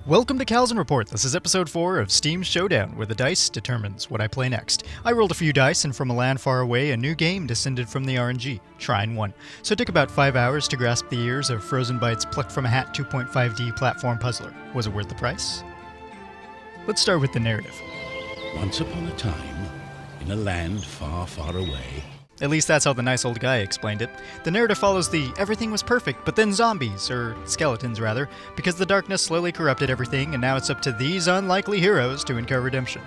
Welcome to Calzin Report. This is episode 4 of Steam's Showdown, where the dice determines what I play next. I rolled a few dice, and from a land far away, a new game descended from the RNG, Trine won. So it took about 5 hours to grasp the ears of Frozen Bytes' plucked from a hat 2.5D platform puzzler. Was it worth the price? Let's start with the narrative. Once upon a time, in a land far, far away... At least that's how the nice old guy explained it. The narrative follows the everything was perfect, but then zombies, or skeletons rather, because the darkness slowly corrupted everything, and now it's up to these unlikely heroes to incur redemption.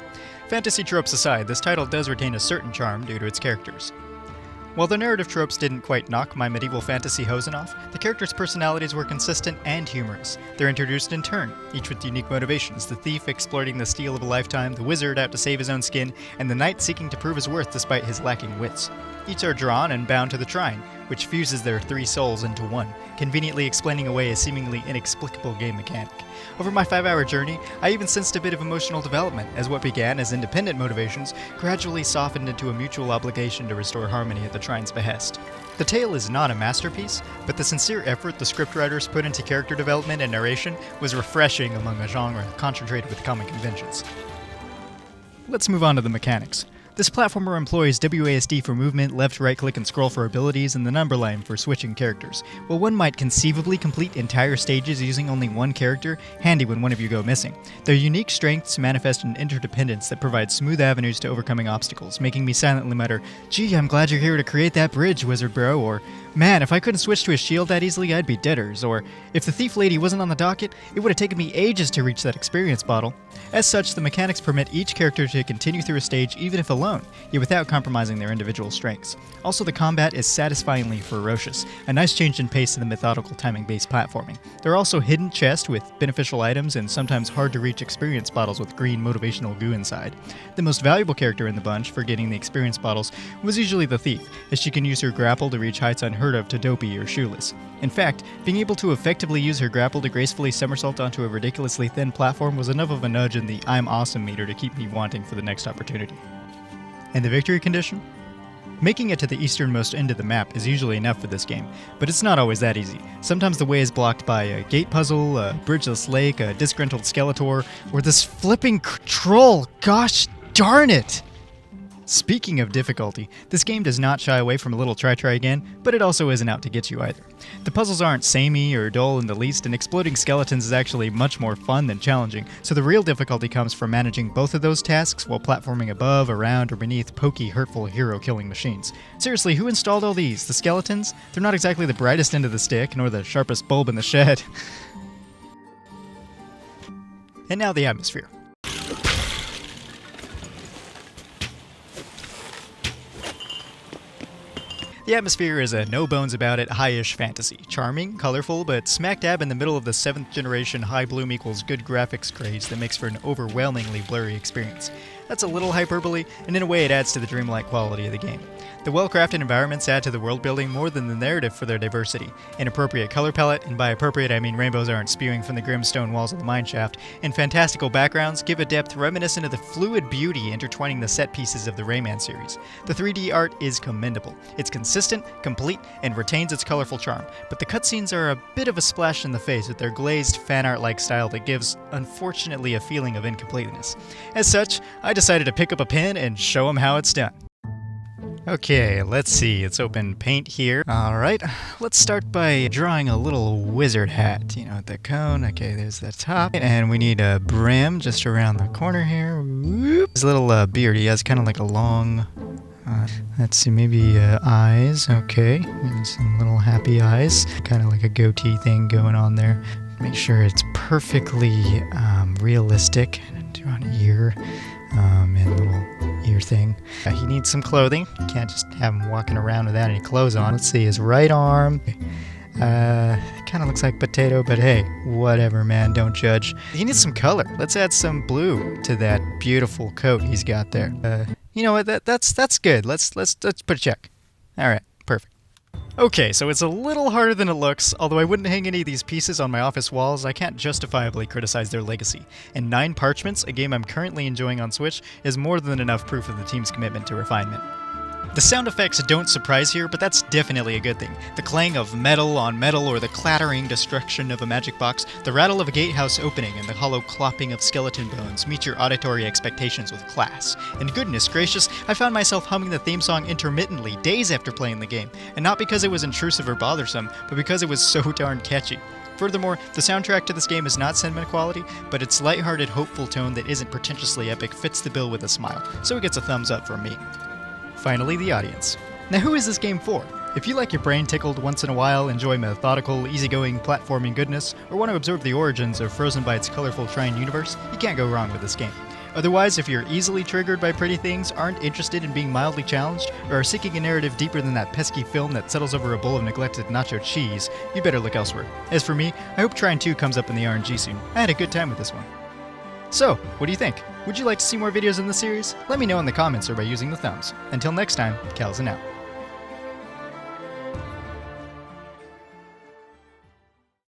Fantasy tropes aside, this title does retain a certain charm due to its characters. While the narrative tropes didn't quite knock my medieval fantasy hosen off, the characters' personalities were consistent and humorous. They're introduced in turn, each with unique motivations, the thief exploiting the steal of a lifetime, the wizard out to save his own skin, and the knight seeking to prove his worth despite his lacking wits. Each are drawn and bound to the Trine, which fuses their three souls into one, conveniently explaining away a seemingly inexplicable game mechanic. Over my 5-hour journey, I even sensed a bit of emotional development, as what began as independent motivations gradually softened into a mutual obligation to restore harmony at the Trine's behest. The tale is not a masterpiece, but the sincere effort the scriptwriters put into character development and narration was refreshing among a genre concentrated with common conventions. Let's move on to the mechanics. This platformer employs WASD for movement, left, right click, and scroll for abilities, and the number line for switching characters. While one might conceivably complete entire stages using only one character, handy when one of you go missing, their unique strengths manifest an interdependence that provides smooth avenues to overcoming obstacles, making me silently mutter, "Gee, I'm glad you're here to create that bridge, wizard bro," or "Man, if I couldn't switch to a shield that easily, I'd be deaders," or "If the thief lady wasn't on the docket, it would have taken me ages to reach that experience bottle." As such, the mechanics permit each character to continue through a stage even if alone, yet without compromising their individual strengths. Also, the combat is satisfyingly ferocious, a nice change in pace to the methodical timing-based platforming. There are also hidden chests with beneficial items and sometimes hard-to-reach experience bottles with green motivational goo inside. The most valuable character in the bunch for getting the experience bottles was usually the thief, as she can use her grapple to reach heights unheard of to Dopey or Shoeless. In fact, being able to effectively use her grapple to gracefully somersault onto a ridiculously thin platform was enough of a nudge in the "I'm awesome" meter to keep me wanting for the next opportunity. And the victory condition? Making it to the easternmost end of the map is usually enough for this game, but it's not always that easy. Sometimes the way is blocked by a gate puzzle, a bridgeless lake, a disgruntled Skeletor, or this flipping troll. Gosh darn it! Speaking of difficulty, this game does not shy away from a little try again, but it also isn't out to get you either. The puzzles aren't samey or dull in the least, and exploding skeletons is actually much more fun than challenging, so the real difficulty comes from managing both of those tasks while platforming above, around, or beneath pokey, hurtful, hero-killing machines. Seriously, who installed all these? The skeletons? They're not exactly the brightest end of the stick, nor the sharpest bulb in the shed. And now the atmosphere. The atmosphere is a no-bones-about-it, high-ish fantasy. Charming, colorful, but smack dab in the middle of the 7th generation high bloom equals good graphics craze that makes for an overwhelmingly blurry experience. That's a little hyperbole, and in a way it adds to the dreamlike quality of the game. The well-crafted environments add to the world building more than the narrative for their diversity. An appropriate color palette, and by appropriate I mean rainbows aren't spewing from the grim stone walls of the mineshaft, and fantastical backgrounds give a depth reminiscent of the fluid beauty intertwining the set pieces of the Rayman series. The 3D art is commendable. It's consistent, complete, and retains its colorful charm, but the cutscenes are a bit of a splash in the face with their glazed fan art-like style that gives, unfortunately, a feeling of incompleteness. As such, I decided to pick up a pen and show them how it's done. Okay, let's see. Let's open paint here. Alright, let's start by drawing a little wizard hat. You know, the cone. Okay, there's the top. And we need a brim just around the corner here. Whoop. His little beard. He has kind of like a long... let's see, maybe eyes. Okay, and some little happy eyes. Kind of like a goatee thing going on there. Make sure it's perfectly realistic. Draw an ear. And a little ear thing. He needs some clothing. You can't just have him walking around without any clothes on. Let's see, his right arm. Kind of looks like potato, but hey, whatever, man, don't judge. He needs some color. Let's add some blue to that beautiful coat he's got there. You know what? That's good. Let's put a check. All right, perfect. Okay, so it's a little harder than it looks. Although I wouldn't hang any of these pieces on my office walls, I can't justifiably criticize their legacy. And 9 Parchments, a game I'm currently enjoying on Switch, is more than enough proof of the team's commitment to refinement. The sound effects don't surprise here, but that's definitely a good thing. The clang of metal on metal or the clattering destruction of a magic box, the rattle of a gatehouse opening and the hollow clopping of skeleton bones meet your auditory expectations with class. And goodness gracious, I found myself humming the theme song intermittently days after playing the game, and not because it was intrusive or bothersome, but because it was so darn catchy. Furthermore, the soundtrack to this game is not sentiment quality, but its lighthearted, hopeful tone that isn't pretentiously epic fits the bill with a smile, so it gets a thumbs up from me. Finally, the audience. Now, who is this game for? If you like your brain tickled once in a while, enjoy methodical, easygoing platforming goodness, or want to absorb the origins of Frozen by its colorful Trine universe, you can't go wrong with this game. Otherwise, if you're easily triggered by pretty things, aren't interested in being mildly challenged, or are seeking a narrative deeper than that pesky film that settles over a bowl of neglected nacho cheese, you'd better look elsewhere. As for me, I hope Trine 2 comes up in the RNG soon. I had a good time with this one. So, what do you think? Would you like to see more videos in this series? Let me know in the comments or by using the thumbs. Until next time, Calzin out.